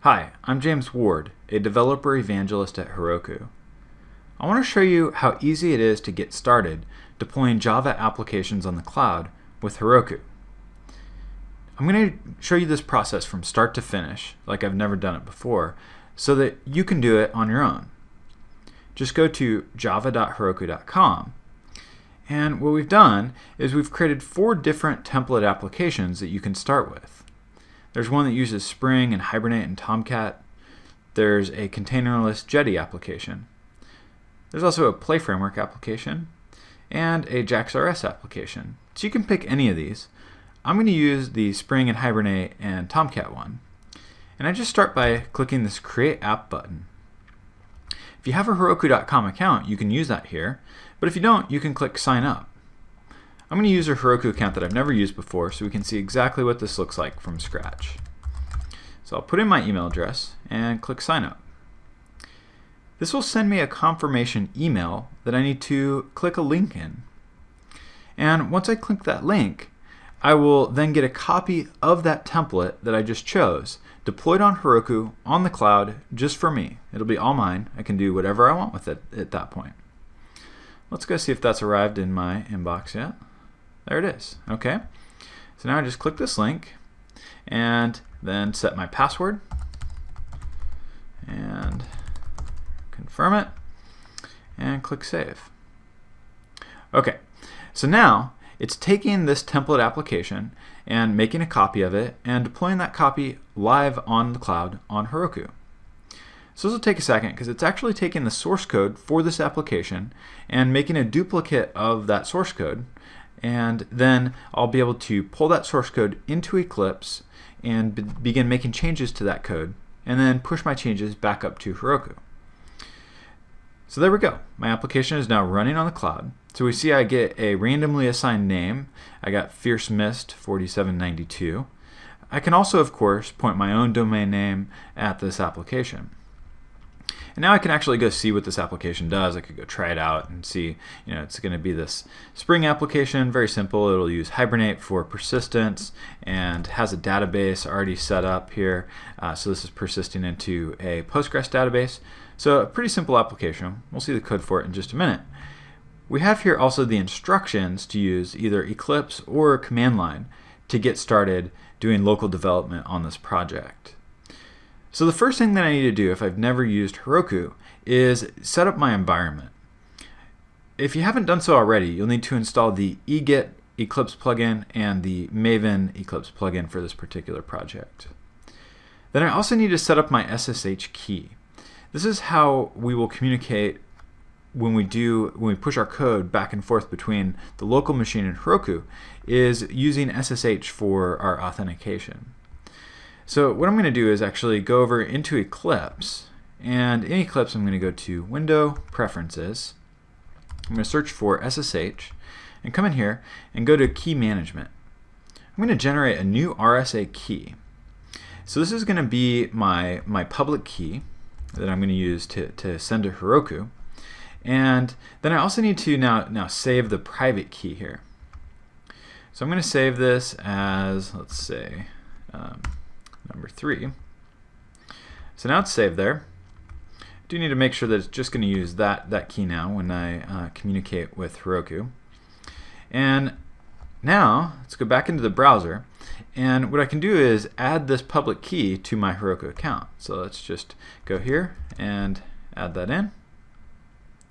Hi, I'm James Ward, a developer evangelist at Heroku. I want to show you how easy it is to get started deploying Java applications on the cloud with Heroku. I'm going to show you this process from start to finish, like I've never done it before, so that you can do it on your own. Just go to java.heroku.com, and what we've done is we've created 4 different template applications that you can start with. There's one that uses Spring and Hibernate and Tomcat. There's a containerless Jetty application. There's also a Play Framework application and a JAX-RS application. So you can pick any of these. I'm going to use the Spring and Hibernate and Tomcat one. And I just start by clicking this Create App button. If you have a Heroku.com account, you can use that here. But if you don't, you can click Sign Up. I'm going to use a Heroku account that I've never used before so we can see exactly what this looks like from scratch. So I'll put in my email address and click Sign Up. This will send me a confirmation email that I need to click a link in. And once I click that link, I will then get a copy of that template that I just chose, deployed on Heroku on the cloud just for me. It'll be all mine. I can do whatever I want with it at that point. Let's go see if that's arrived in my inbox yet. There it is. Okay. So now I just click this link and then set my password and confirm it and click Save. Okay. So now it's taking this template application and making a copy of it and deploying that copy live on the cloud on Heroku. So this will take a second because it's actually taking the source code for this application and making a duplicate of that source code. And then I'll be able to pull that source code into Eclipse and begin making changes to that code and then push my changes back up to Heroku. So there we go. My application is now running on the cloud. So we see I get a randomly assigned name. I got Fierce Mist 4792. I can also, of course, point my own domain name at this application. And now I can actually go see what this application does. I could go try it out and see, it's going to be this Spring application, very simple. It'll use Hibernate for persistence and has a database already set up here. So this is persisting into a Postgres database. So a pretty simple application. We'll see the code for it in just a minute. We have here also the instructions to use either Eclipse or command line to get started doing local development on this project. So the first thing that I need to do if I've never used Heroku is set up my environment. If you haven't done so already, you'll need to install the eGet Eclipse plugin and the Maven Eclipse plugin for this particular project. Then I also need to set up my SSH key. This is how we will communicate when we push our code back and forth between the local machine and Heroku, is using SSH for our authentication. So what I'm going to do is actually go over into Eclipse, and in Eclipse I'm going to go to Window, Preferences. I'm going to search for SSH and come in here and go to Key Management. I'm going to generate a new RSA key. So this is going to be my public key that I'm going to use to send to Heroku. And then I also need to now save the private key here. So I'm going to save this as, let's say, number 3. So now it's saved there. I do need to make sure that it's just going to use that key now when I communicate with Heroku. And now let's go back into the browser, and what I can do is add this public key to my Heroku account. So let's just go here and add that in.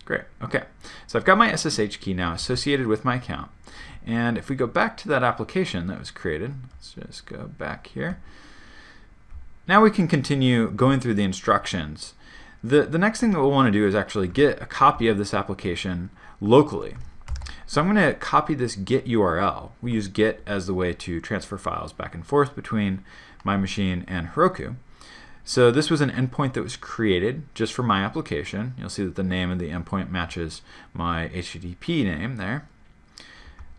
Great. Okay. So I've got my SSH key now associated with my account. And if we go back to that application that was created, let's just go back here. Now we can continue going through the instructions. The next thing that we'll want to do is actually get a copy of this application locally. So I'm going to copy this get URL. We use get as the way to transfer files back and forth between my machine and Heroku. So this was an endpoint that was created just for my application. You'll see that the name of the endpoint matches my HTTP name there.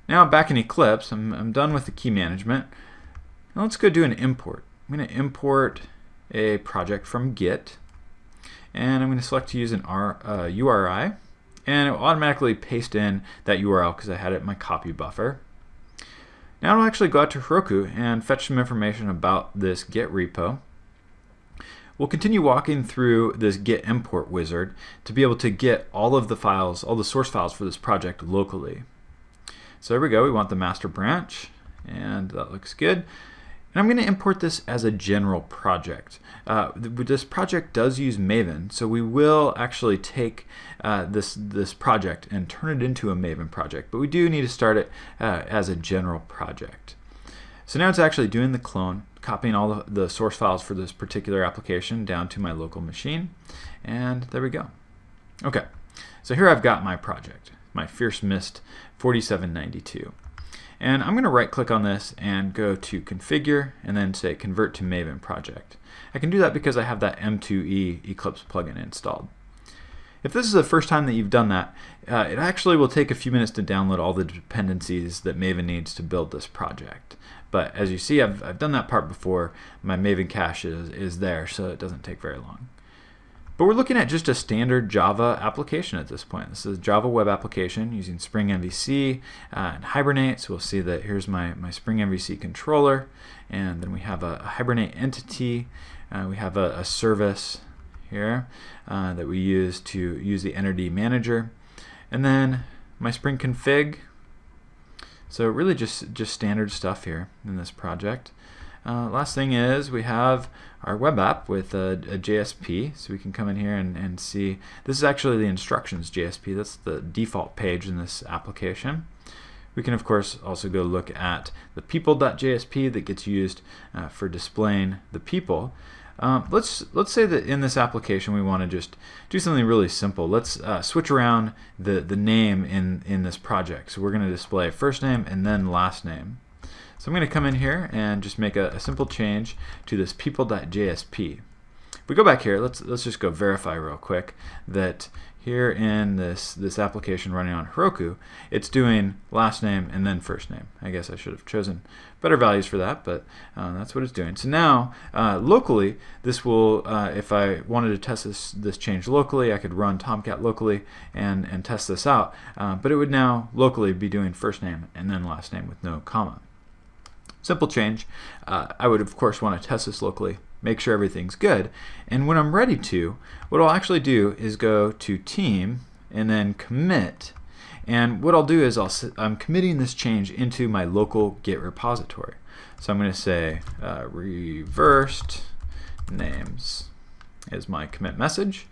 Now back in Eclipse, I'm done with the key management. Now let's go do an import. I'm going to import a project from Git, and I'm going to select to use an URI, and it will automatically paste in that URL because I had it in my copy buffer. Now I'll actually go out to Heroku and fetch some information about this Git repo. we'll continue walking through this Git import wizard to be able to get all of the files, all the source files for this project locally. So there we go. We want the master branch, and that looks good. And I'm going to import this as a general project. This project does use Maven, so we will actually take this project and turn it into a Maven project, but we do need to start it as a general project. So now it's actually doing the clone, copying all the source files for this particular application down to my local machine, and there we go. Okay, so here I've got my project, my Fierce Mist 4792. And I'm going to right click on this and go to configure and then say convert to Maven project. I can do that because I have that M2E Eclipse plugin installed. If this is the first time that you've done that, it actually will take a few minutes to download all the dependencies that Maven needs to build this project. But as you see, I've done that part before. My Maven cache is there, so it doesn't take very long. But we're looking at just a standard Java application at this point. This is a Java web application using Spring MVC and Hibernate. So we'll see that here's my Spring MVC controller, and then we have a Hibernate entity. We have a service here that we use to use the entity manager, and then my Spring config. So really just standard stuff here in this project. Last thing is we have our web app with a JSP, so we can come in here and see. This is actually the instructions JSP. That's the default page in this application. We can of course also go look at the people.jsp that gets used for displaying the people. Let's say that in this application we want to just do something really simple. Let's switch around the name in this project. So we're going to display first name and then last name. So I'm going to come in here and just make a simple change to this people.jsp. If we go back here, let's just go verify real quick that here in this application running on Heroku, it's doing last name and then first name. I guess I should have chosen better values for that, but that's what it's doing. So now locally, this will, if I wanted to test this change locally, I could run Tomcat locally and test this out, but it would now locally be doing first name and then last name with no comma. Simple change. I would of course want to test this locally, make sure everything's good, and when I'm ready to, what I'll actually do is go to team and then commit, and what I'll do is I'm committing this change into my local Git repository. So I'm going to say reversed names is my commit message.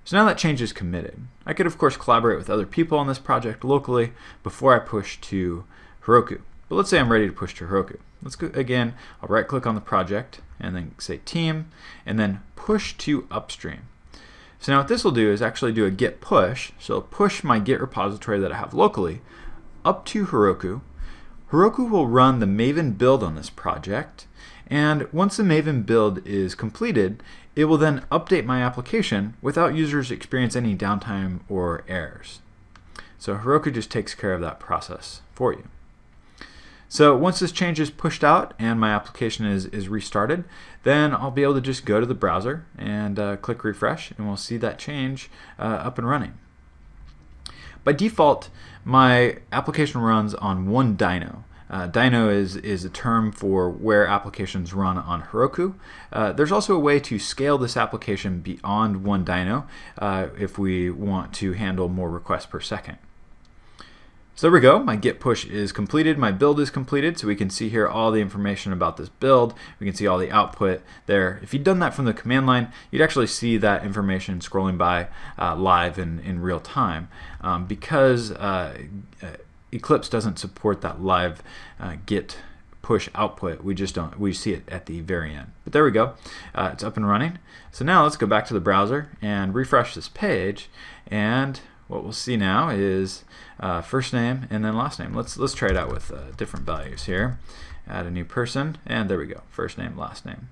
So now that change is committed. I could of course collaborate with other people on this project locally before I push to Heroku. But let's say I'm ready to push to Heroku. Let's go again. I'll right click on the project and then say team and then push to upstream. So now what this will do is actually do a git push. So it'll push my Git repository that I have locally up to Heroku. Heroku will run the Maven build on this project, and once the Maven build is completed, it will then update my application without users experience any downtime or errors. So Heroku just takes care of that process for you. So once this change is pushed out and my application is restarted, then I'll be able to just go to the browser and click refresh, and we'll see that change up and running. By default, my application runs on one dyno. Dyno is a term for where applications run on Heroku. There's also a way to scale this application beyond one dyno if we want to handle more requests per second. So there we go, my git push is completed, my build is completed, so we can see here all the information about this build. We can see all the output there. If you'd done that from the command line, you'd actually see that information scrolling by live in real time. Because Eclipse doesn't support that live git push output, we see it at the very end. But there we go, it's up and running. So now let's go back to the browser and refresh this page, and what we'll see now is first name and then last name. Let's try it out with different values here. Add a new person, and there we go, first name, last name.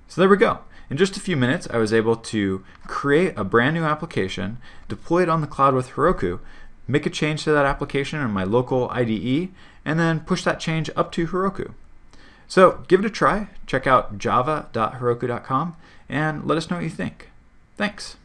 So there we go. In just a few minutes, I was able to create a brand new application, deploy it on the cloud with Heroku, make a change to that application in my local IDE, and then push that change up to Heroku. So give it a try. Check out java.heroku.com and let us know what you think. Thanks.